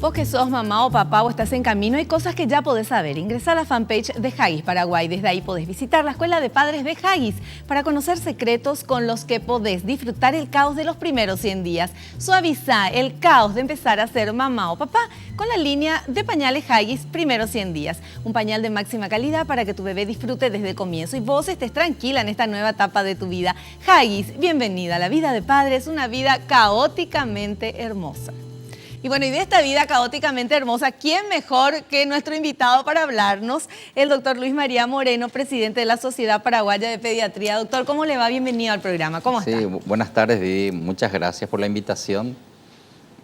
Vos que sos mamá o papá o estás en camino, hay cosas que ya podés saber. Ingresá a la fanpage de Haggis Paraguay. Desde ahí podés visitar la Escuela de Padres de Haggis para conocer secretos con los que podés disfrutar el caos de los primeros 100 días. Suavizá el caos de empezar a ser mamá o papá con la línea de pañales Haggis Primeros 100 días. Un pañal de máxima calidad para que tu bebé disfrute desde el comienzo y vos estés tranquila en esta nueva etapa de tu vida. Haggis, bienvenida. La vida de padre es una vida caóticamente hermosa. Y bueno, y de esta vida caóticamente hermosa, ¿quién mejor que nuestro invitado para hablarnos? El doctor Luis María Moreno, presidente de la Sociedad Paraguaya de Pediatría. Doctor, ¿cómo le va? Bienvenido al programa. ¿Cómo está? Sí, buenas tardes, Vivi. Muchas gracias por la invitación.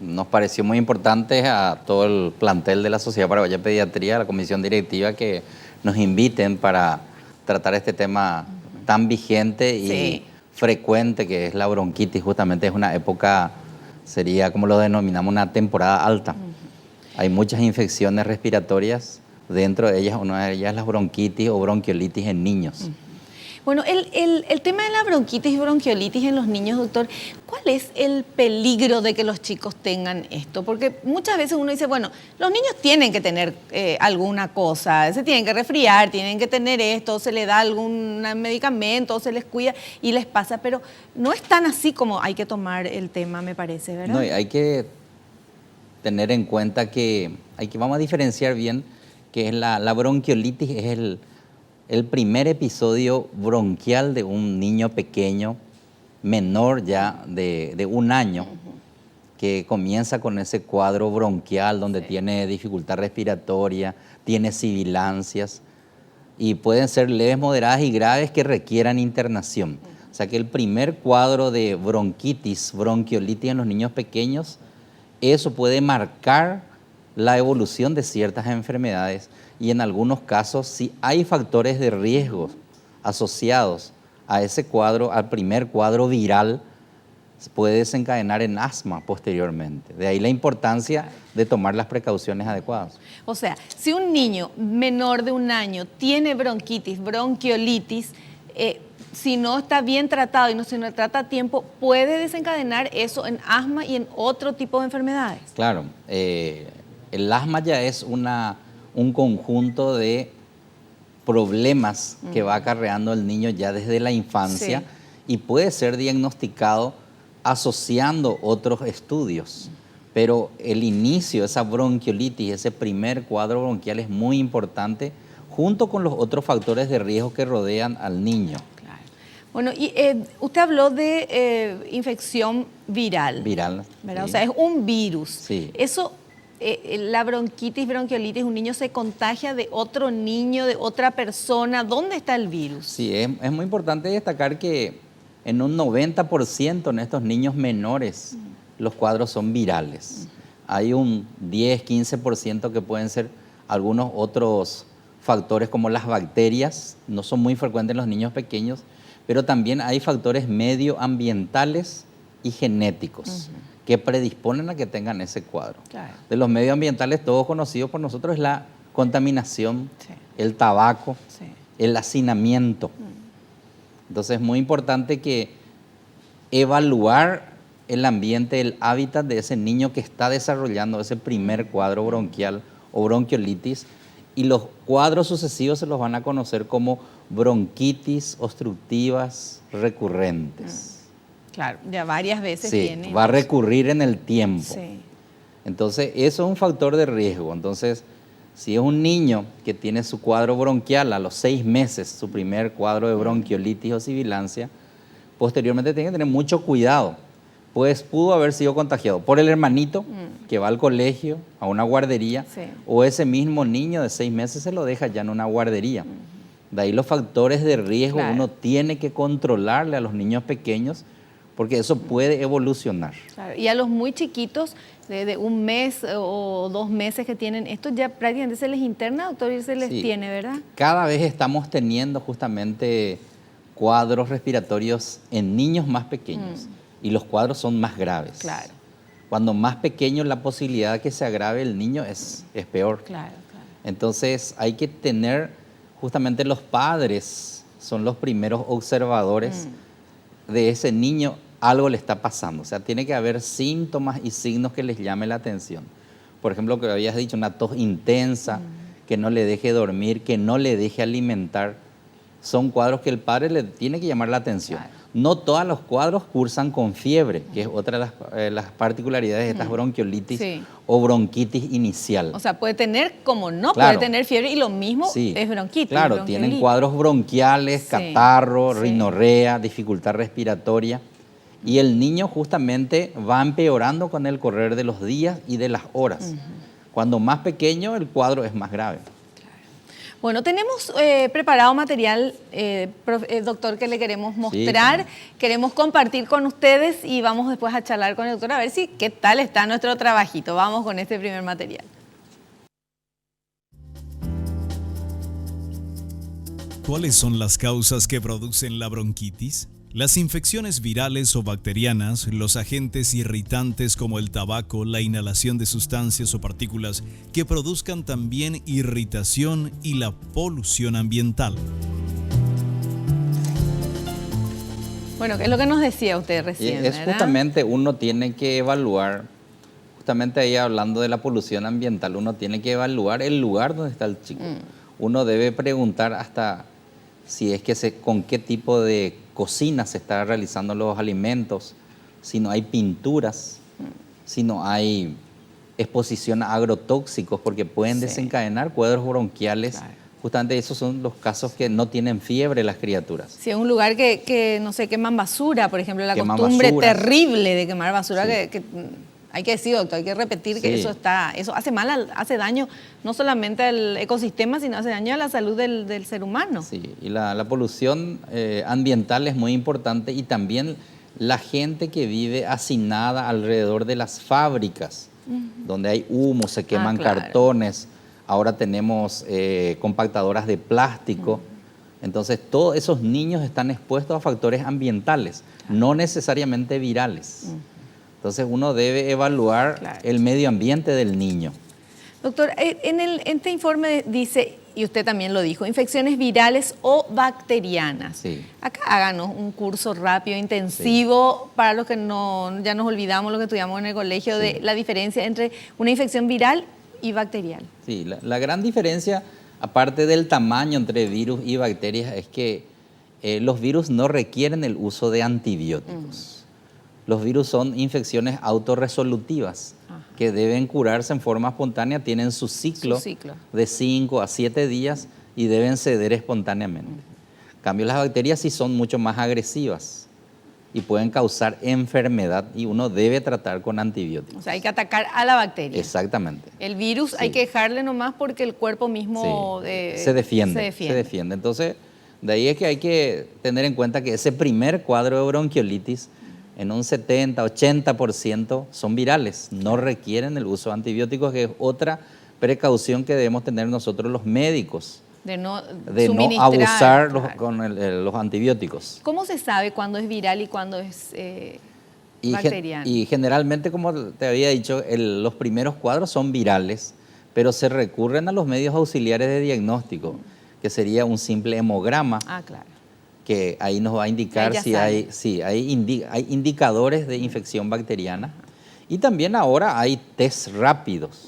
Nos pareció muy importante a todo el plantel de la Sociedad Paraguaya de Pediatría, a la comisión directiva, que nos inviten para tratar este tema tan vigente y frecuente que es la bronquitis. Justamente es una época, sería como lo denominamos, una temporada alta. Hay muchas infecciones respiratorias, dentro de ellas, una de ellas es la bronquitis o bronquiolitis en niños. Bueno, el tema de la bronquitis y bronquiolitis en los niños, doctor, ¿cuál es el peligro de que los chicos tengan esto? Porque muchas veces uno dice, bueno, los niños tienen que tener alguna cosa, se tienen que resfriar, tienen que tener esto, se les da algún medicamento, se les cuida y les pasa, pero no es tan así como hay que tomar el tema, me parece, ¿verdad? No, hay que tener en cuenta que vamos a diferenciar bien que es la bronquiolitis es el primer episodio bronquial de un niño pequeño, menor ya de un año, que comienza con ese cuadro bronquial donde tiene dificultad respiratoria, tiene sibilancias y pueden ser leves, moderadas y graves que requieran internación. O sea que el primer cuadro de bronquitis, bronquiolitis en los niños pequeños, eso puede marcar la evolución de ciertas enfermedades y en algunos casos, si hay factores de riesgo asociados a ese cuadro, al primer cuadro viral, puede desencadenar en asma posteriormente. De ahí la importancia de tomar las precauciones adecuadas. O sea, si un niño menor de un año tiene bronquitis, bronquiolitis, si no está bien tratado y no se trata a tiempo, puede desencadenar eso en asma y en otro tipo de enfermedades. Claro, el asma ya es un conjunto de problemas que va acarreando el niño ya desde la infancia y puede ser diagnosticado asociando otros estudios. Pero el inicio, esa bronquiolitis, ese primer cuadro bronquial es muy importante junto con los otros factores de riesgo que rodean al niño. Claro. Bueno, y usted habló de infección viral. Viral. ¿Verdad? Sí. O sea, es un virus. Sí. Eso, la bronquitis, bronquiolitis, un niño se contagia de otro niño, de otra persona. ¿Dónde está el virus? Sí, es muy importante destacar que en un 90% en estos niños menores los cuadros son virales. Hay un 10-15% que pueden ser algunos otros factores como las bacterias, no son muy frecuentes en los niños pequeños, pero también hay factores medioambientales y genéticos que predisponen a que tengan ese cuadro. Claro. De los medioambientales, todos conocidos por nosotros, es la contaminación, el tabaco, el hacinamiento. Entonces es muy importante que evaluar el ambiente, el hábitat de ese niño que está desarrollando ese primer cuadro bronquial o bronquiolitis, y los cuadros sucesivos se los van a conocer como bronquitis obstructivas recurrentes. Claro, ya varias veces tiene. Va a recurrir en el tiempo. Sí. Entonces, eso es un factor de riesgo. Entonces, si es un niño que tiene su cuadro bronquial a los 6 meses, su primer cuadro de bronquiolitis o sibilancia, posteriormente tiene que tener mucho cuidado, pues pudo haber sido contagiado por el hermanito que va al colegio, a una guardería, o ese mismo niño de 6 meses se lo deja ya en una guardería. De ahí los factores de riesgo uno tiene que controlarle a los niños pequeños, porque eso puede evolucionar. Claro. Y a los muy chiquitos, de 1 mes o 2 meses que tienen esto, ya prácticamente se les interna, doctor, y se les tiene, ¿verdad? Cada vez estamos teniendo justamente cuadros respiratorios en niños más pequeños y los cuadros son más graves. Claro. Cuando más pequeño la posibilidad de que se agrave el niño es peor. Claro, claro. Entonces hay que tener, justamente los padres son los primeros observadores de ese niño, algo le está pasando. O sea, tiene que haber síntomas y signos que les llame la atención. por ejemplo, que habías dicho, una tos intensa, que no le deje dormir, que no le deje alimentar, son cuadros que el padre le tiene que llamar la atención. Claro. No todos los cuadros cursan con fiebre, que es otra de las particularidades de estas bronquiolitis Sí. o bronquitis inicial. O sea, puede tener como no Claro. puede tener fiebre y lo mismo Sí, es bronquitis. claro, bronquiolitis. tienen cuadros bronquiales, Sí, catarro, sí. rinorrea, dificultad respiratoria. Y el niño justamente va empeorando con el correr de los días y de las horas. Cuando más pequeño, el cuadro es más grave. Bueno, tenemos preparado material, doctor, que le queremos mostrar. Sí. Queremos compartir con ustedes y vamos después a charlar con el doctor a ver si qué tal está nuestro trabajito. Vamos con este primer material. ¿Cuáles son las causas que producen la bronquitis? Las infecciones virales o bacterianas, los agentes irritantes como el tabaco, la inhalación de sustancias o partículas que produzcan también irritación y la polución ambiental. Bueno, ¿qué es lo que nos decía usted Y recién? es ¿verdad? justamente, uno tiene que evaluar, justamente ahí hablando de la polución ambiental, uno tiene que evaluar el lugar donde está el chico. Uno debe preguntar hasta si es que con qué tipo de cocina se está realizando los alimentos, si no hay pinturas, si no hay exposición a agrotóxicos, porque pueden desencadenar cuadros bronquiales. Claro. Justamente esos son los casos que no tienen fiebre las criaturas. Si es un lugar que no sé, queman basura, por ejemplo, la Queman costumbre basuras. terrible de quemar basura, Sí. que hay que decir, doctor, hay que repetir que Sí. eso hace mal, hace daño no solamente al ecosistema, sino hace daño a la salud del ser humano. Sí, y la polución ambiental es muy importante y también la gente que vive hacinada alrededor de las fábricas, donde hay humo, se queman claro. cartones, ahora tenemos compactadoras de plástico. Entonces, todos esos niños están expuestos a factores ambientales, no necesariamente virales. Entonces, uno debe evaluar Claro. el medio ambiente del niño. Doctor, en este informe dice, y usted también lo dijo, infecciones virales o bacterianas. Sí. Acá háganos un curso rápido, intensivo, para los que ya nos olvidamos lo que estudiamos en el colegio, de la diferencia entre una infección viral y bacterial. Sí, la gran diferencia, aparte del tamaño entre virus y bacterias, es que los virus no requieren el uso de antibióticos. Los virus son infecciones autorresolutivas que deben curarse en forma espontánea, tienen su ciclo de 5 a 7 días y deben ceder espontáneamente. En cambio, las bacterias sí son mucho más agresivas y pueden causar enfermedad y uno debe tratar con antibióticos. O sea, hay que atacar a la bacteria. Exactamente. El virus Sí. hay que dejarle nomás porque el cuerpo mismo se defiende. Entonces, de ahí es que hay que tener en cuenta que ese primer cuadro de bronquiolitis, en un 70-80% son virales, no requieren el uso de antibióticos, que es otra precaución que debemos tener nosotros los médicos, de no abusar claro. con los antibióticos. ¿Cómo se sabe cuándo es viral y cuándo es bacteriano? Y generalmente, como te había dicho, los primeros cuadros son virales, pero se recurren a los medios auxiliares de diagnóstico, que sería un simple hemograma. Claro. Que ahí nos va a indicar si hay indicadores de infección bacteriana. Y también ahora hay test rápidos,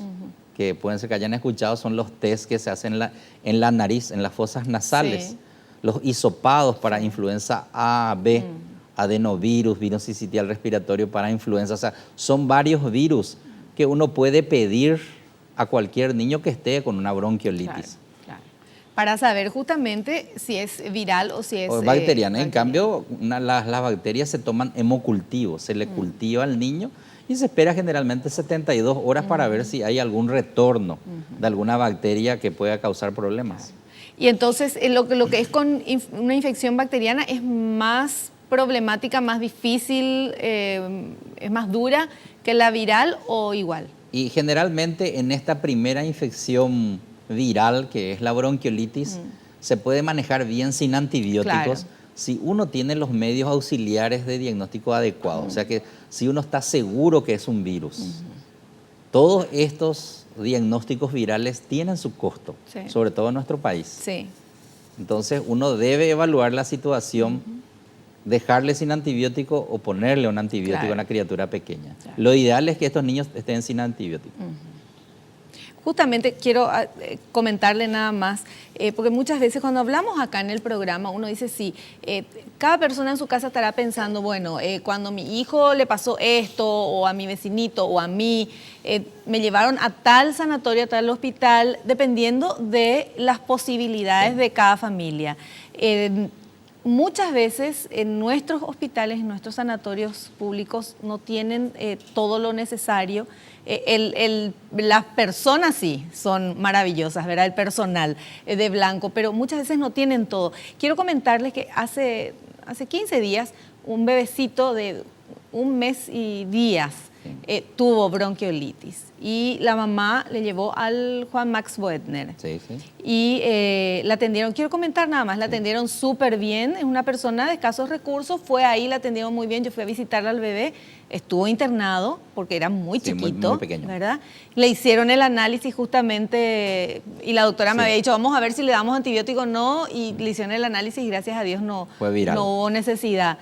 que pueden ser que hayan escuchado, son los test que se hacen en la nariz, en las fosas nasales, los hisopados para influenza A, B, adenovirus, virus sincitial respiratorio para influenza. O sea, son varios virus que uno puede pedir a cualquier niño que esté con una bronquiolitis. Claro. Para saber justamente si es viral o si es bacteriana. En cambio, las bacterias se toman hemocultivo, se le cultiva al niño y se espera generalmente 72 horas para ver si hay algún retorno de alguna bacteria que pueda causar problemas. Y entonces lo que es con una infección bacteriana es más problemática, más difícil, es más dura que la viral o igual. Y generalmente en esta primera infección viral, que es la bronquiolitis, se puede manejar bien sin antibióticos si uno tiene los medios auxiliares de diagnóstico adecuados. O sea que si uno está seguro que es un virus. Todos estos diagnósticos virales tienen su costo, sobre todo en nuestro país. Sí. Entonces uno debe evaluar la situación, dejarle sin antibiótico o ponerle un antibiótico a una criatura pequeña. Lo ideal es que estos niños estén sin antibiótico. justamente quiero comentarle nada más, porque muchas veces cuando hablamos acá en el programa, uno dice, sí, cada persona en su casa estará pensando, bueno, cuando a mi hijo le pasó esto, o a mi vecinito, o a mí, me llevaron a tal sanatorio, a tal hospital, dependiendo de las posibilidades de cada familia. Muchas veces en nuestros hospitales, en nuestros sanatorios públicos no tienen todo lo necesario. Las personas sí son maravillosas, ¿verdad? El personal de blanco, pero muchas veces no tienen todo. Quiero comentarles que hace 15 días un bebecito de 1 mes y días tuvo bronquiolitis y la mamá le llevó al Juan Max Boetner. Sí, sí. Y la atendieron, quiero comentar nada más, la atendieron súper bien, es una persona de escasos recursos, fue ahí, la atendieron muy bien, yo fui a visitarla al bebé, estuvo internado porque era muy chiquito, muy pequeño, ¿verdad? Le hicieron el análisis justamente y la doctora me había dicho, vamos a ver si le damos antibiótico o no, y le hicieron el análisis y gracias a Dios no hubo necesidad.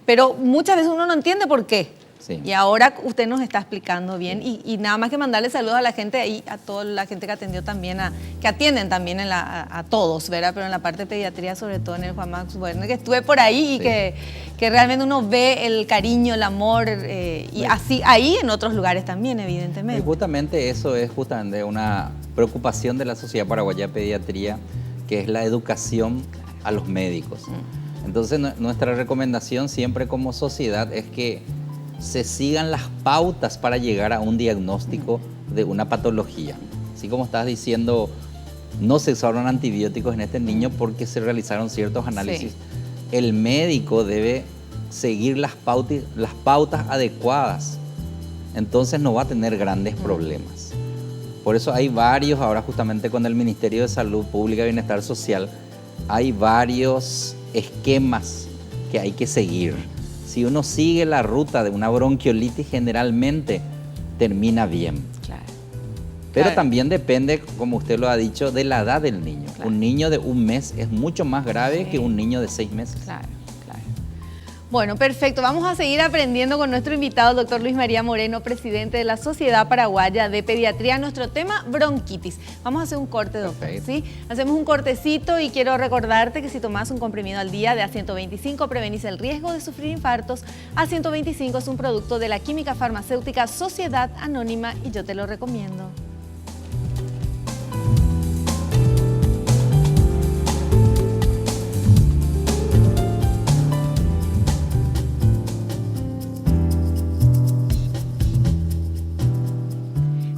Pero muchas veces uno no entiende por qué. Sí. Y ahora usted nos está explicando bien y nada más que mandarle saludos a la gente ahí, a toda la gente que atendió también, que atienden también a todos, ¿verdad? Pero en la parte de pediatría, sobre todo en el Juan Max Boetner, que estuve por ahí y que realmente uno ve el cariño, el amor y así ahí en otros lugares también, evidentemente. Y justamente eso es justamente una preocupación de la Sociedad Paraguaya de Pediatría, que es la educación a los médicos. Entonces nuestra recomendación siempre como sociedad es que se sigan las pautas para llegar a un diagnóstico de una patología. Así como estás diciendo, no se usaron antibióticos en este niño porque se realizaron ciertos análisis. Sí. El médico debe seguir las pautas adecuadas. Entonces no va a tener grandes problemas. Por eso hay varios, ahora justamente con el Ministerio de Salud Pública y Bienestar Social, hay varios esquemas que hay que seguir. Si uno sigue la ruta de una bronquiolitis, generalmente termina bien. Claro. Pero también depende, como usted lo ha dicho, de la edad del niño. Claro. Un niño de 1 mes es mucho más grave que un niño de 6 meses. Claro, claro. Bueno, perfecto. Vamos a seguir aprendiendo con nuestro invitado, el doctor Luis María Moreno, presidente de la Sociedad Paraguaya de Pediatría. Nuestro tema, bronquitis. Vamos a hacer un corte, doctor. ¿Sí? Hacemos un cortecito y quiero recordarte que si tomas un comprimido al día de A125, prevenís el riesgo de sufrir infartos. A125 es un producto de la química farmacéutica Sociedad Anónima y yo te lo recomiendo.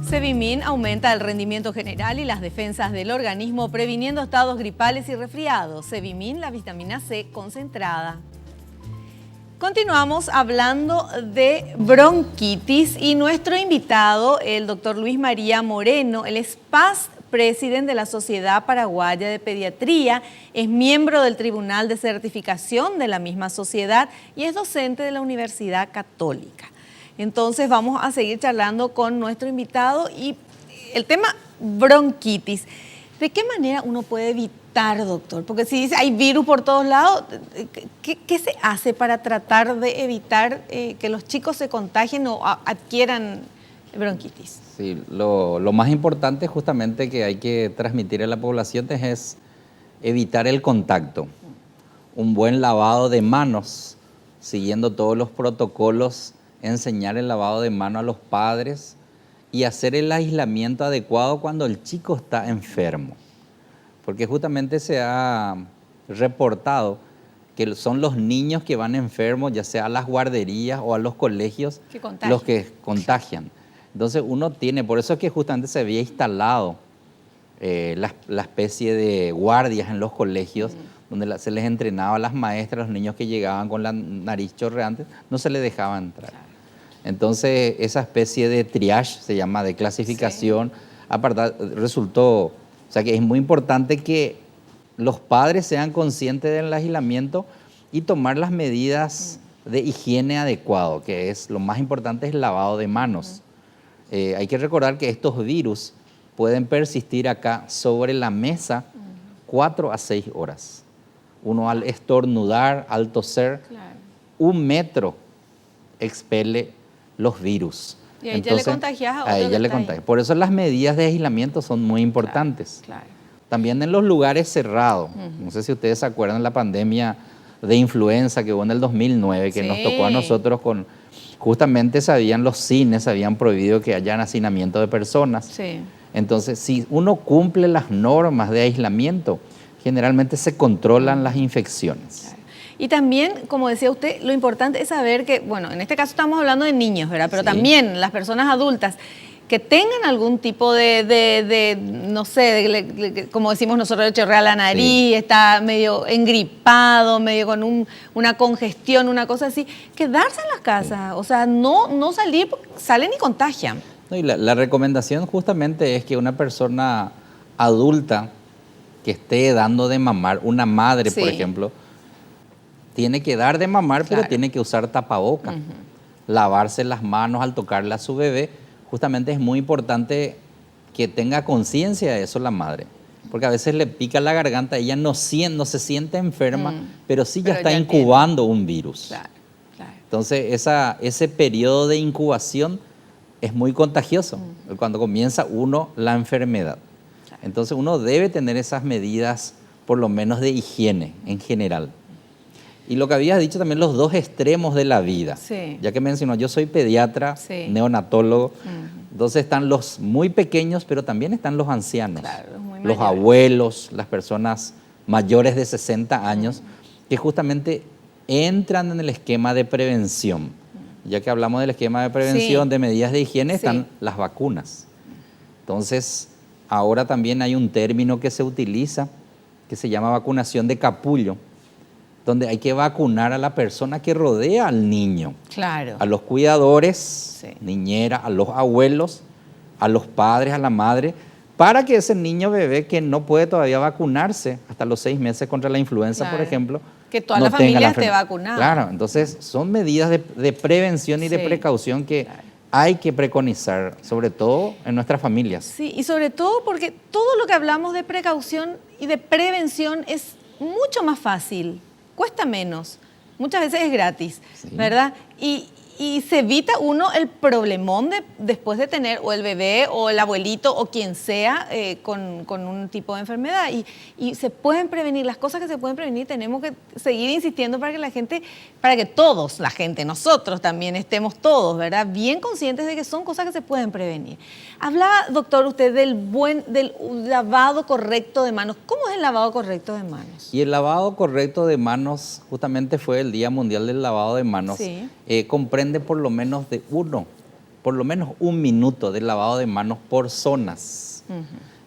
Cevimin aumenta el rendimiento general y las defensas del organismo, previniendo estados gripales y resfriados. Cevimin, la vitamina C concentrada. Continuamos hablando de bronquitis y nuestro invitado, el doctor Luis María Moreno, él es past presidente de la Sociedad Paraguaya de Pediatría, es miembro del Tribunal de Certificación de la misma sociedad y es docente de la Universidad Católica. Entonces vamos a seguir charlando con nuestro invitado y el tema bronquitis. ¿De qué manera uno puede evitar, doctor? Porque si dice hay virus por todos lados, ¿qué se hace para tratar de evitar que los chicos se contagien o adquieran bronquitis? Sí, lo más importante justamente que hay que transmitir a la población es evitar el contacto. Un buen lavado de manos, siguiendo todos los protocolos, enseñar el lavado de manos a los padres y hacer el aislamiento adecuado cuando el chico está enfermo. Porque justamente se ha reportado que son los niños que van enfermos, ya sea a las guarderías o a los colegios, los que contagian. Entonces uno tiene, por eso es que justamente se había instalado la especie de guardias en los colegios, donde se les entrenaba a las maestras, los niños que llegaban con la nariz chorreante, no se les dejaba entrar. Entonces, esa especie de triage, se llama, de clasificación, resultó, o sea que es muy importante que los padres sean conscientes del aislamiento y tomar las medidas de higiene adecuado, que es lo más importante, es el lavado de manos. Hay que recordar que estos virus pueden persistir acá sobre la mesa 4 a 6 horas. Uno al estornudar, al toser, 1 metro expele los virus. Y ahí ya le contagias a otro. A ella que le está ahí. contagias. Por eso las medidas de aislamiento son muy importantes. Claro. También en los lugares cerrados. No sé si ustedes se acuerdan de la pandemia de influenza que hubo en el 2009, que nos tocó a nosotros con... Justamente los cines habían prohibido que haya hacinamiento de personas. Sí. Entonces, si uno cumple las normas de aislamiento, generalmente se controlan las infecciones. Claro. Y también, como decía usted, lo importante es saber que, bueno, en este caso estamos hablando de niños, ¿verdad? Pero también las personas adultas que tengan algún tipo de no sé, como decimos nosotros, le chorrea la nariz, está medio engripado, medio con una congestión, una cosa así, quedarse en las casas, o sea, no salir, porque salen y contagian. No, y la recomendación justamente es que una persona adulta que esté dando de mamar, una madre, por ejemplo, tiene que dar de mamar, pero tiene que usar tapabocas, lavarse las manos al tocarle a su bebé. Justamente es muy importante que tenga conciencia de eso la madre, porque a veces le pica la garganta, ella no se siente enferma, pero sí ya está incubando un virus. Claro, claro. Entonces ese periodo de incubación es muy contagioso, cuando comienza la enfermedad. Claro. Entonces uno debe tener esas medidas, por lo menos de higiene en general. Y lo que habías dicho también, los dos extremos de la vida. Sí. Ya que mencionó, yo soy pediatra, neonatólogo, entonces están los muy pequeños, pero también están los ancianos, los abuelos, las personas mayores de 60 años, que justamente entran en el esquema de prevención. Ya que hablamos del esquema de prevención, de medidas de higiene, están las vacunas. Entonces, ahora también hay un término que se utiliza, que se llama vacunación de capullo, donde hay que vacunar a la persona que rodea al niño. Claro. A los cuidadores, niñera, a los abuelos, a los padres, a la madre, para que ese niño bebé que no puede todavía vacunarse hasta los 6 meses contra la influenza, por ejemplo, que toda la familia esté vacunada. Claro, entonces son medidas de prevención y de precaución que hay que preconizar, sobre todo en nuestras familias. Sí, y sobre todo porque todo lo que hablamos de precaución y de prevención es mucho más fácil. Cuesta menos, muchas veces es gratis, ¿verdad? Y se evita uno el problemón después de tener o el bebé o el abuelito o quien sea con un tipo de enfermedad. Y se pueden prevenir, las cosas que se pueden prevenir, tenemos que seguir insistiendo para que la gente, nosotros también estemos todos, ¿verdad? Bien conscientes de que son cosas que se pueden prevenir. Hablaba, doctor, usted del lavado correcto de manos. ¿Cómo es el lavado correcto de manos? Y el lavado correcto de manos, justamente fue el Día Mundial del Lavado de Manos, comprende por lo menos un minuto de lavado de manos por zonas.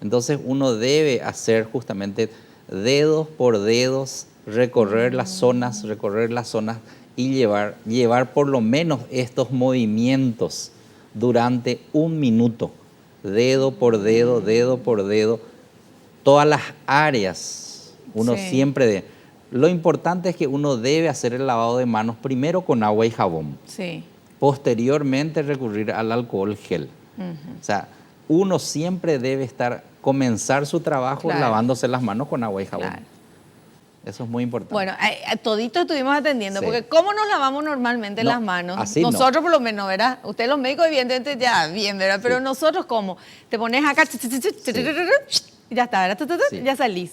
Entonces uno debe hacer justamente dedos por dedos, recorrer las zonas y llevar por lo menos estos movimientos durante un minuto, dedo por dedo, todas las áreas. Uno siempre Lo importante es que uno debe hacer el lavado de manos primero con agua y jabón. Posteriormente recurrir al alcohol gel. O sea, uno siempre debe comenzar su trabajo lavándose las manos con agua y jabón. Eso es muy importante. Bueno, toditos estuvimos atendiendo, porque ¿cómo nos lavamos normalmente las manos? Nosotros por lo menos, ¿verdad? Ustedes los médicos evidentemente ya bien, ¿verdad? Pero nosotros ¿cómo? Te pones acá y ya está, ¿verdad? Ya salís.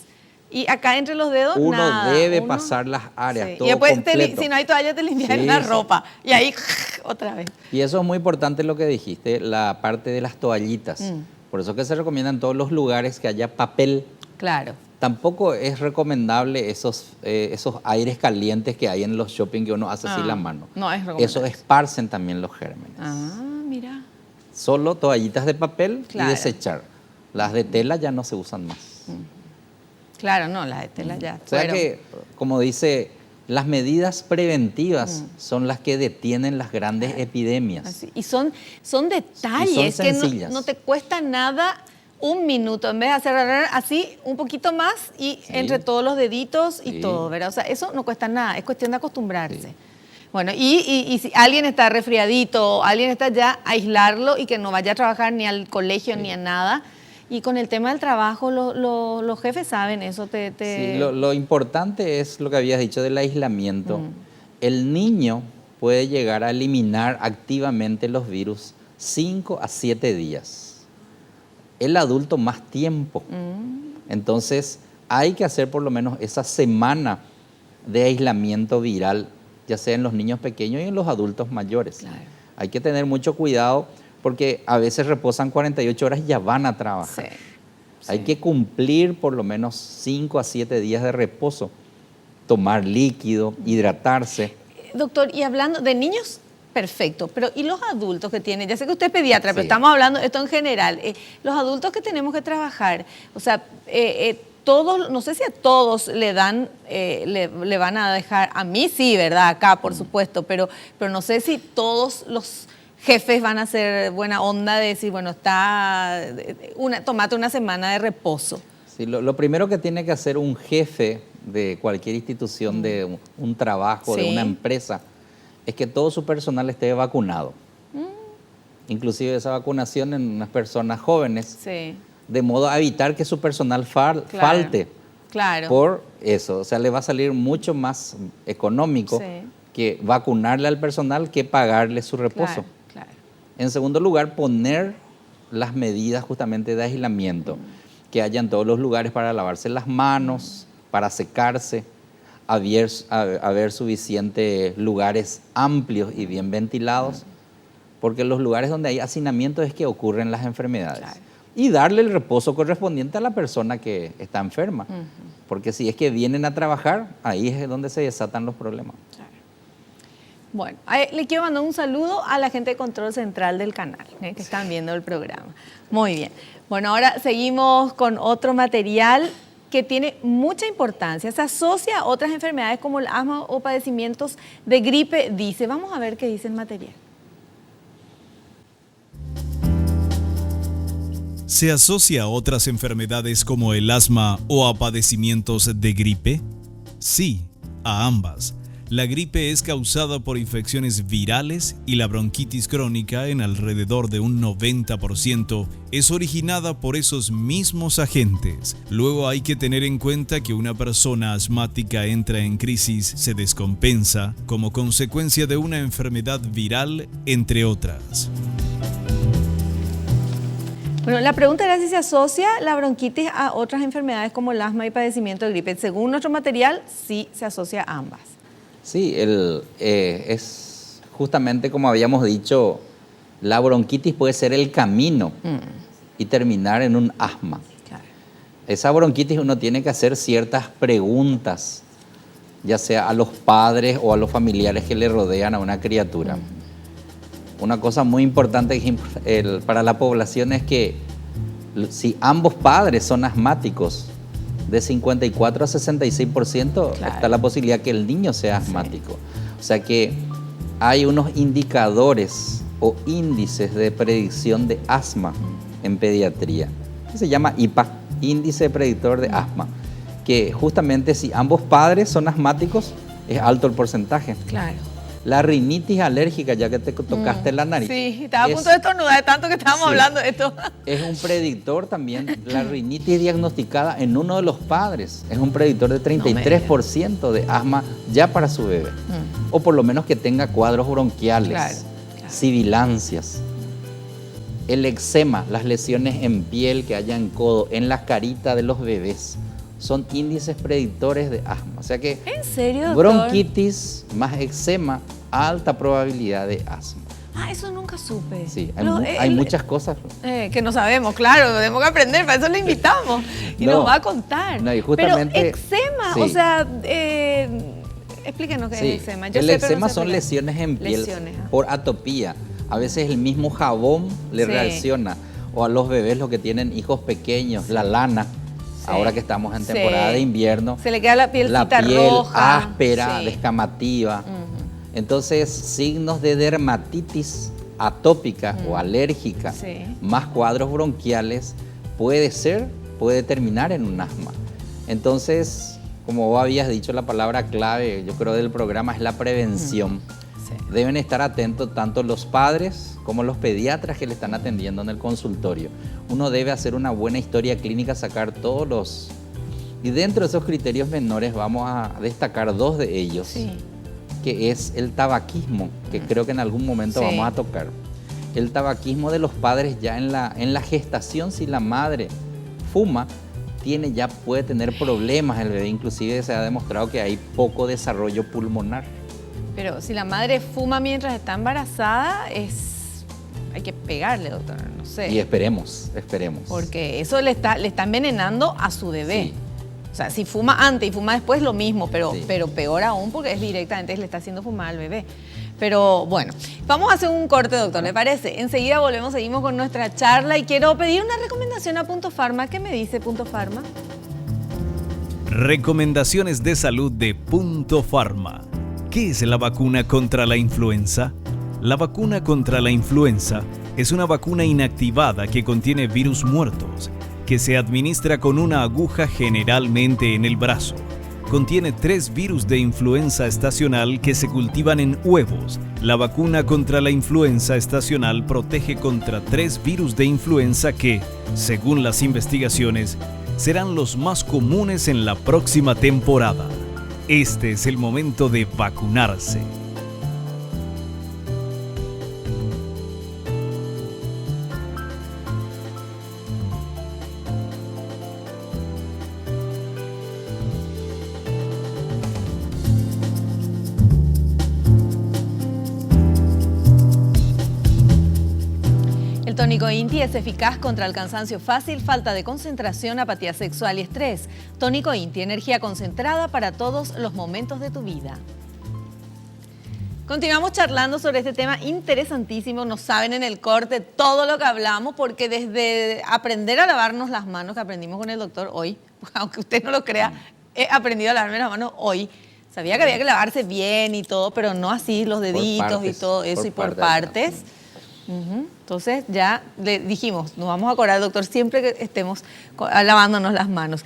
Y acá entre los dedos, uno debe pasar las áreas, todo y después, completo. si no hay toalla, te limpias la ropa. Y ahí, otra vez. Y eso es muy importante lo que dijiste, la parte de las toallitas. Por eso que se recomienda en todos los lugares que haya papel. Claro. Tampoco es recomendable esos aires calientes que hay en los shopping que uno hace así la mano. No es recomendable. Eso esparcen también los gérmenes. Mira. Solo toallitas de papel y desechar. Las de tela ya no se usan más. Claro, no, las de tela ya. O sea que, como dice, las medidas preventivas son las que detienen las grandes epidemias. Así. Y son detalles que no te cuesta nada un minuto, en vez de hacer así un poquito más y entre todos los deditos y todo, ¿verdad? O sea, eso no cuesta nada, es cuestión de acostumbrarse. Bueno, y si alguien está resfriadito, alguien está ya, aislarlo y que no vaya a trabajar ni al colegio ni a nada. Y con el tema del trabajo, los jefes saben eso. Sí, lo importante es lo que habías dicho del aislamiento. El niño puede llegar a eliminar activamente los virus 5 a 7 días. El adulto más tiempo. Entonces hay que hacer por lo menos esa semana de aislamiento viral, ya sea en los niños pequeños y en los adultos mayores. Claro. Hay que tener mucho cuidado porque a veces reposan 48 horas y ya van a trabajar. Sí. Hay que cumplir por lo menos 5 a 7 días de reposo, tomar líquido, hidratarse. Doctor, y hablando de niños, perfecto, pero ¿y los adultos que tienen? Ya sé que usted es pediatra, pero Sí. estamos hablando de esto en general. Los adultos que tenemos que trabajar, o sea, todos, no sé si a todos le dan, le van a dejar, a mí sí, ¿verdad? Acá, por supuesto, pero no sé si todos los jefes van a ser buena onda de decir, bueno, tomate una semana de reposo. Sí, lo primero que tiene que hacer un jefe de cualquier institución, de un trabajo, Sí. de una empresa, es que todo su personal esté vacunado. Inclusive esa vacunación en unas personas jóvenes, Sí, de modo a evitar que su personal falte. claro. Por eso, o sea, le va a salir mucho más económico Sí. que vacunarle al personal que pagarle su reposo. Claro, claro. En segundo lugar, poner las medidas justamente de aislamiento, que haya en todos los lugares para lavarse las manos, para secarse, haber suficientes lugares amplios y bien ventilados, porque en los lugares donde hay hacinamiento es que ocurren las enfermedades. Claro. Y darle el reposo correspondiente a la persona que está enferma, porque si es que vienen a trabajar, ahí es donde se desatan los problemas. Bueno, le quiero mandar un saludo a la gente de Control Central del canal, que están viendo el programa. Muy bien. Bueno, ahora seguimos con otro material que tiene mucha importancia. Se asocia a otras enfermedades como el asma o padecimientos de gripe, dice. Vamos a ver qué dice el material. ¿Se asocia a otras enfermedades como el asma o a padecimientos de gripe? Sí, a ambas. La gripe es causada por infecciones virales y la bronquitis crónica, en alrededor de un 90%, es originada por esos mismos agentes. Luego hay que tener en cuenta que una persona asmática entra en crisis, se descompensa, como consecuencia de una enfermedad viral, entre otras. Bueno, la pregunta era si se asocia la bronquitis a otras enfermedades como el asma y padecimiento de gripe. Según nuestro material, sí se asocia a ambas. Sí, es justamente como habíamos dicho, la bronquitis puede ser el camino y terminar en un asma. Claro. Esa bronquitis uno tiene que hacer ciertas preguntas, ya sea a los padres o a los familiares que le rodean a una criatura. Una cosa muy importante para la población es que si ambos padres son asmáticos, de 54 a 66% está la posibilidad que el niño sea asmático. O sea que hay unos indicadores o índices de predicción de asma en pediatría, que se llama IPA, índice predictor de asma, que justamente si ambos padres son asmáticos, es alto el porcentaje. Claro. La rinitis alérgica, ya que te tocaste la nariz. Sí, estaba a punto de estornudar de tanto que estábamos hablando de esto. Es un predictor también. La rinitis diagnosticada en uno de los padres es un predictor de 33% de asma ya para su bebé. O por lo menos que tenga cuadros bronquiales, sibilancias. El eczema, las lesiones en piel que haya en codo, en la carita de los bebés, son índices predictores de asma. O sea que, ¿en serio, doctor? Bronquitis más eczema, alta probabilidad de asma. Eso nunca supe. Sí, hay muchas cosas. Que no sabemos, claro, tenemos que aprender, para eso le invitamos. Y nos va a contar. No, y justamente, pero eczema, sí. O sea, explíquenos qué es eczema. El eczema son lesiones en piel por atopía. A veces el mismo jabón le reacciona. O a los bebés, los que tienen hijos pequeños, la lana. Ahora que estamos en temporada de invierno, se le queda la piel roja, áspera, descamativa. Entonces, signos de dermatitis atópica o alérgica, más cuadros bronquiales, puede terminar en un asma. Entonces, como vos habías dicho, la palabra clave, yo creo, del programa es la prevención. Deben estar atentos tanto los padres como los pediatras que le están atendiendo en el consultorio. Uno debe hacer una buena historia clínica, sacar todos los... Y dentro de esos criterios menores vamos a destacar dos de ellos, que es el tabaquismo, que creo que en algún momento vamos a tocar. el tabaquismo de los padres ya en la gestación, si la madre fuma, puede tener problemas el bebé, inclusive se ha demostrado que hay poco desarrollo pulmonar. Pero si la madre fuma mientras está embarazada, hay que pegarle, doctor, no sé. Y esperemos. Porque eso le está envenenando a su bebé. Sí. O sea, si fuma antes y fuma después, lo mismo, pero Sí. peor aún porque es directamente le está haciendo fumar al bebé. Pero bueno, vamos a hacer un corte, doctor, ¿le parece? Enseguida volvemos, seguimos con nuestra charla y quiero pedir una recomendación a Punto Pharma. ¿Qué me dice Punto Pharma? Recomendaciones de salud de Punto Pharma. ¿Qué es la vacuna contra la influenza? La vacuna contra la influenza es una vacuna inactivada que contiene virus muertos, que se administra con una aguja generalmente en el brazo. Contiene 3 virus de influenza estacional que se cultivan en huevos. La vacuna contra la influenza estacional protege contra 3 virus de influenza que, según las investigaciones, serán los más comunes en la próxima temporada. Este es el momento de vacunarse. El tónico Inti es eficaz contra el cansancio fácil, falta de concentración, apatía sexual y estrés. Tónico Inti, energía concentrada para todos los momentos de tu vida. Continuamos charlando sobre este tema interesantísimo. No saben en el corte todo lo que hablamos, porque desde aprender a lavarnos las manos, que aprendimos con el doctor hoy, aunque usted no lo crea, he aprendido a lavarme las manos hoy. Sabía que había que lavarse bien y todo, pero no así los deditos y todo eso, y por partes. Entonces ya le dijimos, nos vamos a acordar, doctor, siempre que estemos lavándonos las manos.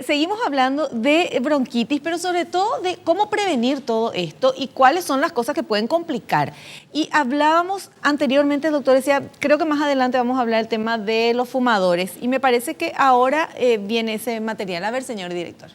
Seguimos hablando de bronquitis, pero sobre todo de cómo prevenir todo esto y cuáles son las cosas que pueden complicar. Y hablábamos anteriormente, doctor, decía, creo que más adelante vamos a hablar del tema de los fumadores, y me parece que ahora viene ese material. A ver, señor director.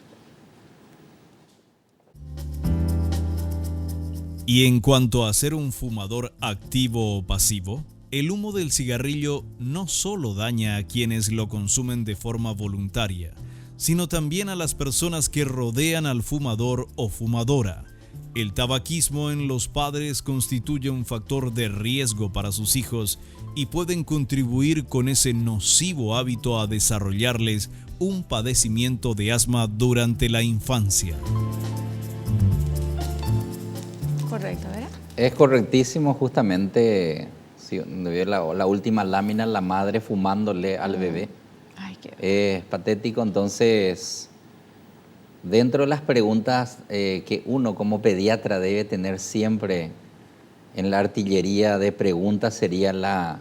Y en cuanto a ser un fumador activo o pasivo, el humo del cigarrillo no solo daña a quienes lo consumen de forma voluntaria, sino también a las personas que rodean al fumador o fumadora. El tabaquismo en los padres constituye un factor de riesgo para sus hijos y pueden contribuir con ese nocivo hábito a desarrollarles un padecimiento de asma durante la infancia. Correcto, ¿verdad? Es correctísimo, justamente, si la última lámina, la madre fumándole al bebé. Ay, qué... Es patético. Entonces, dentro de las preguntas que uno como pediatra debe tener siempre en la artillería de preguntas sería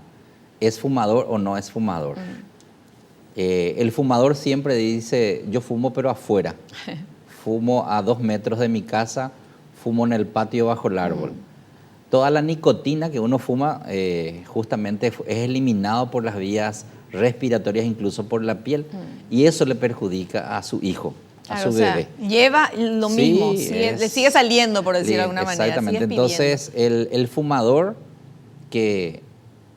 ¿es fumador o no es fumador? El fumador siempre dice, yo fumo pero afuera, fumo a 2 metros de mi casa, fumo en el patio bajo el árbol. Toda la nicotina que uno fuma justamente es eliminado por las vías respiratorias, incluso por la piel, y eso le perjudica a su hijo, a su bebé. Lleva lo mismo, Sí, le sigue saliendo, por decirlo de alguna manera. Exactamente. Entonces, el fumador que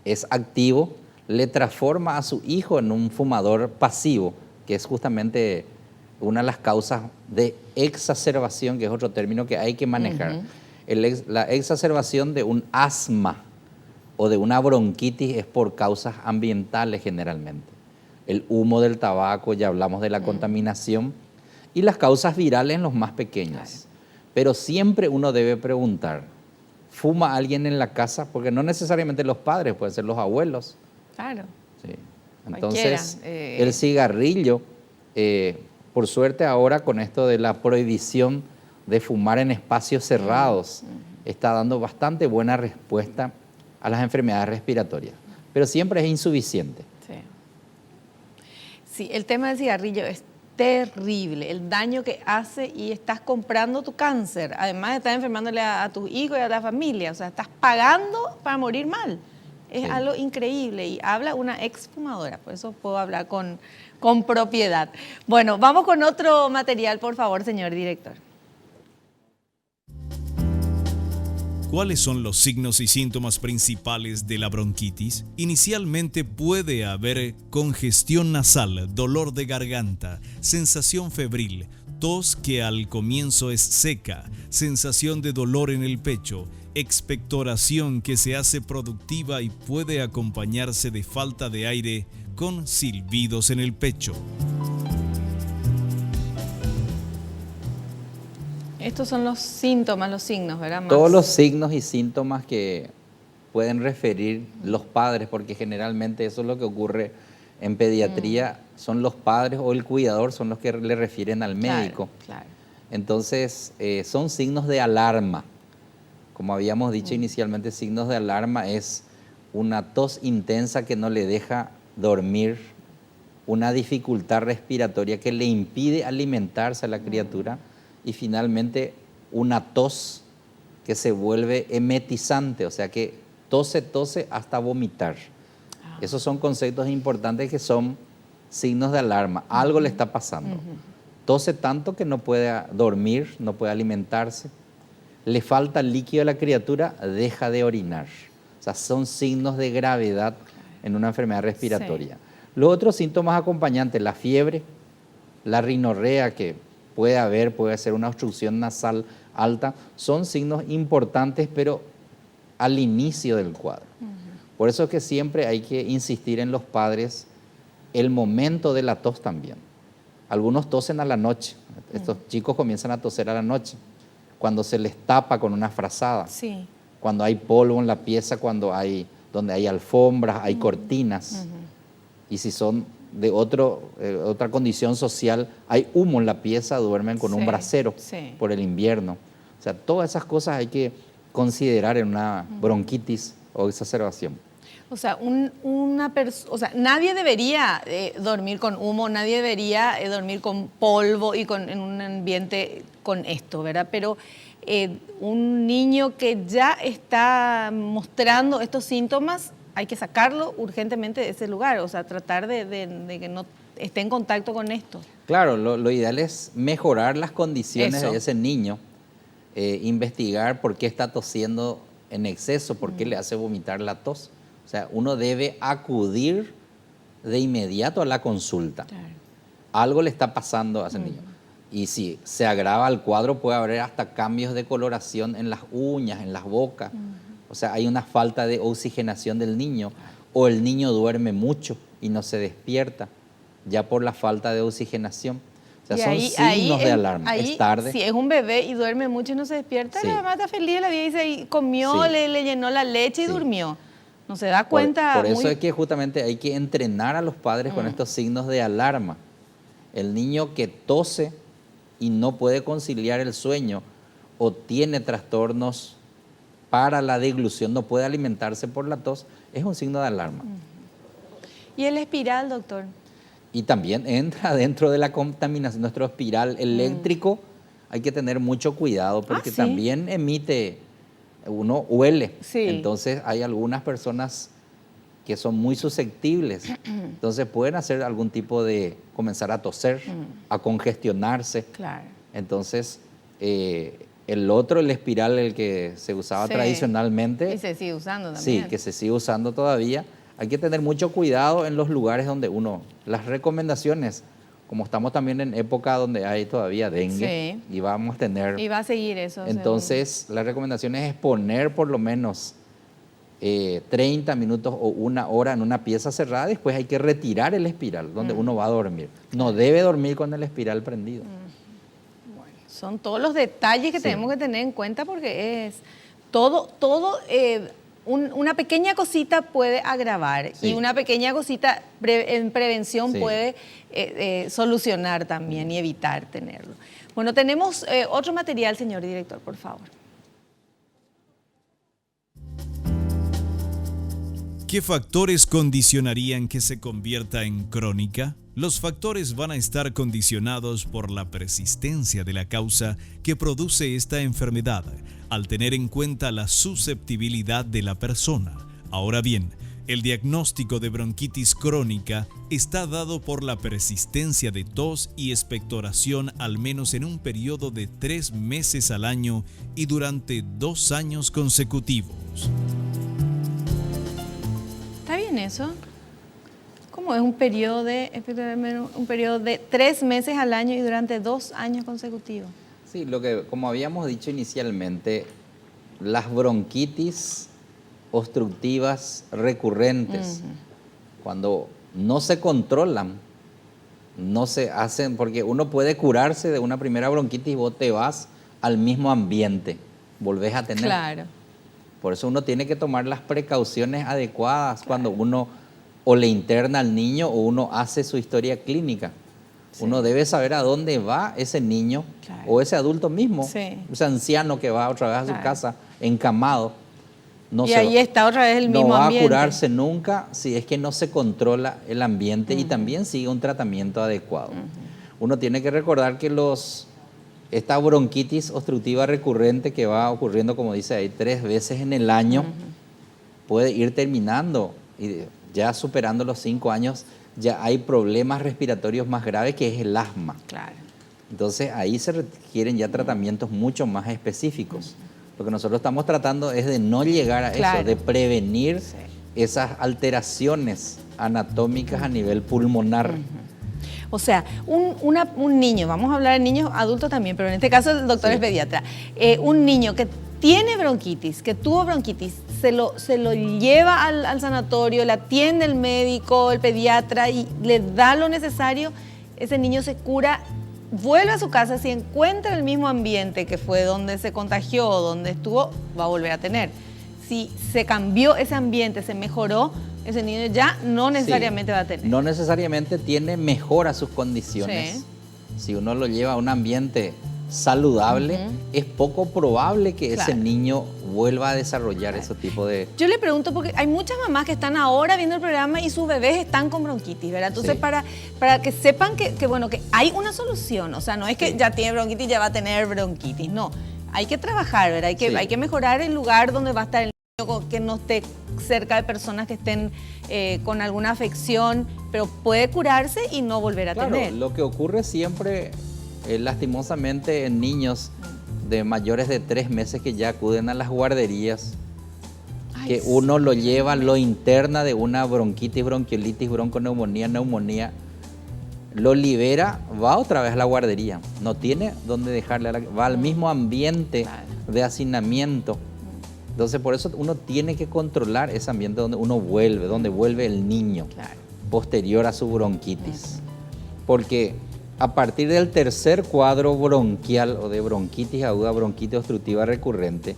es activo le transforma a su hijo en un fumador pasivo, que es justamente una de las causas de exacerbación, que es otro término que hay que manejar. La exacerbación de un asma o de una bronquitis es por causas ambientales generalmente. El humo del tabaco, ya hablamos de la contaminación, y las causas virales en los más pequeños. Claro. Pero siempre uno debe preguntar, ¿fuma alguien en la casa? Porque no necesariamente los padres, pueden ser los abuelos. Claro. Sí. Entonces, el cigarrillo, por suerte ahora con esto de la prohibición de fumar en espacios cerrados, está dando bastante buena respuesta a las enfermedades respiratorias, pero siempre es insuficiente. Sí, el tema del cigarrillo es terrible, el daño que hace, y estás comprando tu cáncer, además de estar enfermándole a tus hijos y a la familia, o sea, estás pagando para morir mal. Es algo increíble, y habla una exfumadora, por eso puedo hablar con propiedad. Bueno, vamos con otro material, por favor, señor director. ¿Cuáles son los signos y síntomas principales de la bronquitis? Inicialmente puede haber congestión nasal, dolor de garganta, sensación febril, tos que al comienzo es seca, sensación de dolor en el pecho, expectoración que se hace productiva y puede acompañarse de falta de aire con silbidos en el pecho. Estos son los síntomas, los signos, ¿verdad? Todos los signos y síntomas que pueden referir los padres, porque generalmente eso es lo que ocurre en pediatría, son los padres o el cuidador son los que le refieren al médico. Claro. Entonces, son signos de alarma. Como habíamos dicho inicialmente, signos de alarma es una tos intensa que no le deja dormir, una dificultad respiratoria que le impide alimentarse a la criatura y finalmente una tos que se vuelve emetizante, o sea que tose hasta vomitar. Esos son conceptos importantes que son signos de alarma. Algo le está pasando. Tose tanto que no puede dormir, no puede alimentarse. Le falta líquido a la criatura, deja de orinar. O sea, son signos de gravedad en una enfermedad respiratoria. Sí. Los otros síntomas acompañantes, la fiebre, la rinorrea que puede ser una obstrucción nasal alta, son signos importantes, pero al inicio del cuadro. Por eso es que siempre hay que insistir en los padres el momento de la tos también. Algunos tosen a la noche. Estos chicos comienzan a toser a la noche, cuando se les tapa con una frazada, sí. Cuando hay polvo en la pieza, donde hay alfombras, hay cortinas. Y si son de otra condición social, hay humo en la pieza, duermen con un brasero por el invierno. O sea, todas esas cosas hay que considerar en una bronquitis o exacerbación. O sea, nadie debería dormir con humo, nadie debería dormir con polvo y en un ambiente con esto, ¿verdad? Pero un niño que ya está mostrando estos síntomas, hay que sacarlo urgentemente de ese lugar, o sea, tratar de que no esté en contacto con esto. Claro, lo ideal es mejorar las condiciones de ese niño, investigar por qué está tosiendo en exceso, por qué le hace vomitar la tos. O sea, uno debe acudir de inmediato a la consulta. Claro. Algo le está pasando a ese niño. Y si se agrava el cuadro, puede haber hasta cambios de coloración en las uñas, en las bocas. O sea, hay una falta de oxigenación del niño. O el niño duerme mucho y no se despierta, ya por la falta de oxigenación. O sea, son signos de alarma. Es tarde. Si es un bebé y duerme mucho y no se despierta, la mamá está feliz de la vida y dice, comió, le llenó la leche y durmió. No se da cuenta. Por eso es que justamente hay que entrenar a los padres con estos signos de alarma. El niño que tose y no puede conciliar el sueño o tiene trastornos para la deglución, no puede alimentarse por la tos, es un signo de alarma. ¿Y el espiral, doctor? Y también entra dentro de la contaminación. Nuestro espiral eléctrico hay que tener mucho cuidado porque también emite, uno huele. Sí. Entonces hay algunas personas que son muy susceptibles. Entonces pueden hacer algún tipo de, comenzar a toser, a congestionarse. Claro. Entonces, el espiral, el que se usaba tradicionalmente. Y se sigue usando también. Sí, que se sigue usando todavía. Hay que tener mucho cuidado en los lugares donde las recomendaciones, como estamos también en época donde hay todavía dengue, y vamos a tener... Y va a seguir eso. Entonces, la recomendación es poner por lo menos 30 minutos o una hora en una pieza cerrada, después hay que retirar el espiral donde uno va a dormir. No debe dormir con el espiral prendido. Bueno, son todos los detalles que tenemos que tener en cuenta porque es una pequeña cosita puede agravar y una pequeña cosita en prevención puede solucionar también y evitar tenerlo. Bueno, tenemos otro material, señor director, por favor. ¿Qué factores condicionarían que se convierta en crónica? Los factores van a estar condicionados por la persistencia de la causa que produce esta enfermedad, al tener en cuenta la susceptibilidad de la persona. Ahora bien, El diagnóstico de bronquitis crónica está dado por la persistencia de tos y expectoración al menos en un periodo de 3 meses al año y durante 2 años consecutivos. ¿Está bien eso? ¿Cómo es un periodo de 3 meses al año y durante 2 años consecutivos? Sí, como habíamos dicho inicialmente, las bronquitis obstructivas recurrentes, cuando no se controlan, no se hacen, porque uno puede curarse de una primera bronquitis y vos te vas al mismo ambiente, volvés a tener. Claro. Por eso uno tiene que tomar las precauciones adecuadas cuando uno o le interna al niño o uno hace su historia clínica. Sí. Uno debe saber a dónde va ese niño o ese adulto mismo, ese anciano que va otra vez a su casa encamado. Y ahí está otra vez el mismo ambiente. No va a curarse nunca si es que no se controla el ambiente y también sigue un tratamiento adecuado. Uno tiene que recordar que esta bronquitis obstructiva recurrente que va ocurriendo, como dice ahí, 3 veces en el año, puede ir terminando y ya superando los 5 años, ya hay problemas respiratorios más graves que es el asma. Claro. Entonces ahí se requieren ya tratamientos mucho más específicos. Lo que nosotros estamos tratando es de no llegar a eso, de prevenir esas alteraciones anatómicas a nivel pulmonar. O sea, un niño, vamos a hablar de niños adultos también, pero en este caso el doctor es pediatra, un niño que tiene bronquitis, que tuvo bronquitis, se lo lleva al sanatorio, le atiende el médico, el pediatra y le da lo necesario, ese niño se cura, vuelve a su casa, si encuentra el mismo ambiente que fue donde se contagió, donde estuvo, va a volver a tener. Si se cambió ese ambiente, se mejoró, ese niño ya no necesariamente va a tener. No necesariamente mejora sus condiciones. Sí. Si uno lo lleva a un ambiente saludable, es poco probable que ese niño vuelva a desarrollar ese tipo de... Yo le pregunto porque hay muchas mamás que están ahora viendo el programa y sus bebés están con bronquitis, ¿verdad? Entonces, para que sepan que hay una solución, o sea, no es que ya tiene bronquitis, ya va a tener bronquitis, no. Hay que trabajar, ¿verdad? Hay que mejorar el lugar donde va a estar el niño, que no esté cerca de personas que estén con alguna afección, pero puede curarse y no volver a tener. Lo que ocurre siempre... lastimosamente en niños de mayores de 3 meses que ya acuden a las guarderías, que uno lo lleva, lo interna de una bronquitis, bronquiolitis, bronconeumonía, neumonía, lo libera, va otra vez a la guardería, no tiene dónde dejarle, va al mismo ambiente de hacinamiento. Entonces por eso uno tiene que controlar ese ambiente donde uno vuelve, donde vuelve el niño posterior a su bronquitis. Porque a partir del tercer cuadro bronquial o de bronquitis aguda, bronquitis obstructiva recurrente,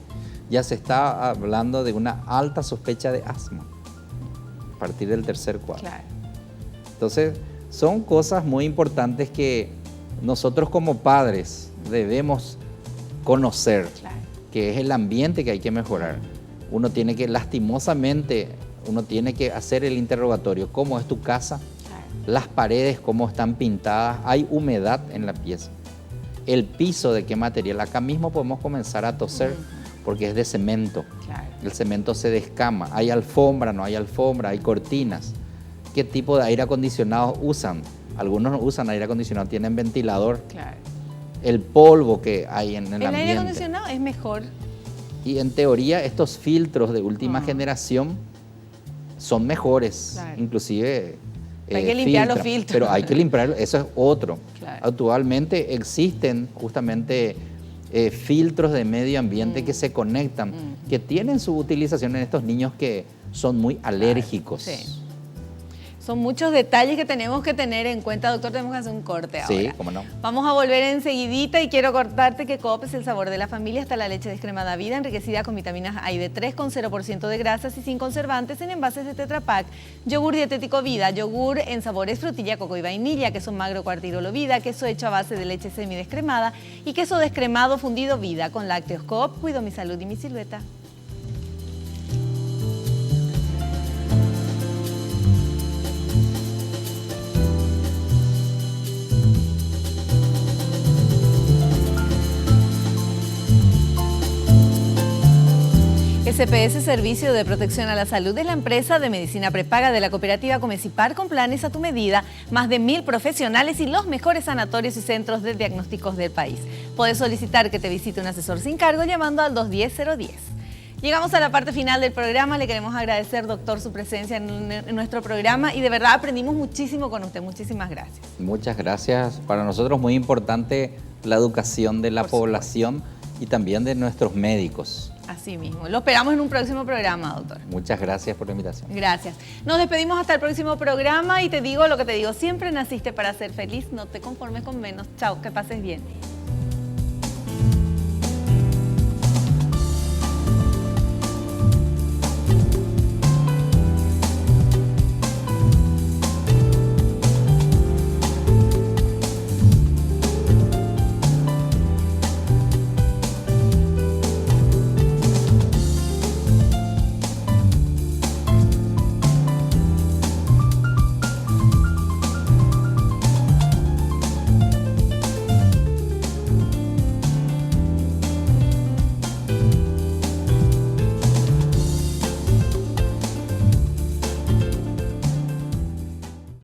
ya se está hablando de una alta sospecha de asma. A partir del tercer cuadro. Entonces, son cosas muy importantes que nosotros como padres debemos conocer, que es el ambiente que hay que mejorar. Uno tiene que, lastimosamente, hacer el interrogatorio. ¿Cómo es tu casa? Las paredes, cómo están pintadas, hay humedad en la pieza. El piso, de qué material. Acá mismo podemos comenzar a toser porque es de cemento. El cemento se descama. Hay alfombra, no hay alfombra, hay cortinas. ¿Qué tipo de aire acondicionado usan? Algunos no usan aire acondicionado, tienen ventilador. El polvo que hay en el ambiente. El aire acondicionado es mejor. Y en teoría estos filtros de última generación son mejores, inclusive... hay que limpiar los filtros. Pero hay que limpiarlos, eso es otro. Actualmente existen justamente filtros de medio ambiente que se conectan, que tienen su utilización en estos niños que son muy alérgicos. Son muchos detalles que tenemos que tener en cuenta, doctor. Tenemos que hacer un corte ahora. Sí, cómo no. Vamos a volver enseguidita y quiero cortarte que Coop es el sabor de la familia. Está la leche descremada Vida, enriquecida con vitaminas A y D3, con 0% de grasas y sin conservantes, en envases de Tetra Pak. Yogur dietético Vida, yogur en sabores frutilla, coco y vainilla, queso magro cuartirolo Vida, queso hecho a base de leche semidescremada y queso descremado fundido Vida. Con lácteos Coop, cuido mi salud y mi silueta. SPS Servicio de Protección a la Salud es la empresa de medicina prepaga de la cooperativa Comecipar con planes a tu medida, más de 1000 profesionales y los mejores sanatorios y centros de diagnósticos del país. Puedes solicitar que te visite un asesor sin cargo llamando al 210-010. Llegamos a la parte final del programa. Le queremos agradecer, doctor, su presencia en nuestro programa y de verdad aprendimos muchísimo con usted. Muchísimas gracias. Muchas gracias. Para nosotros muy importante la educación de la población y también de nuestros médicos. Así mismo. Lo esperamos en un próximo programa, doctor. Muchas gracias por la invitación. Gracias. Nos despedimos hasta el próximo programa y te digo lo que te digo siempre, naciste para ser feliz, no te conformes con menos. Chao, que pases bien.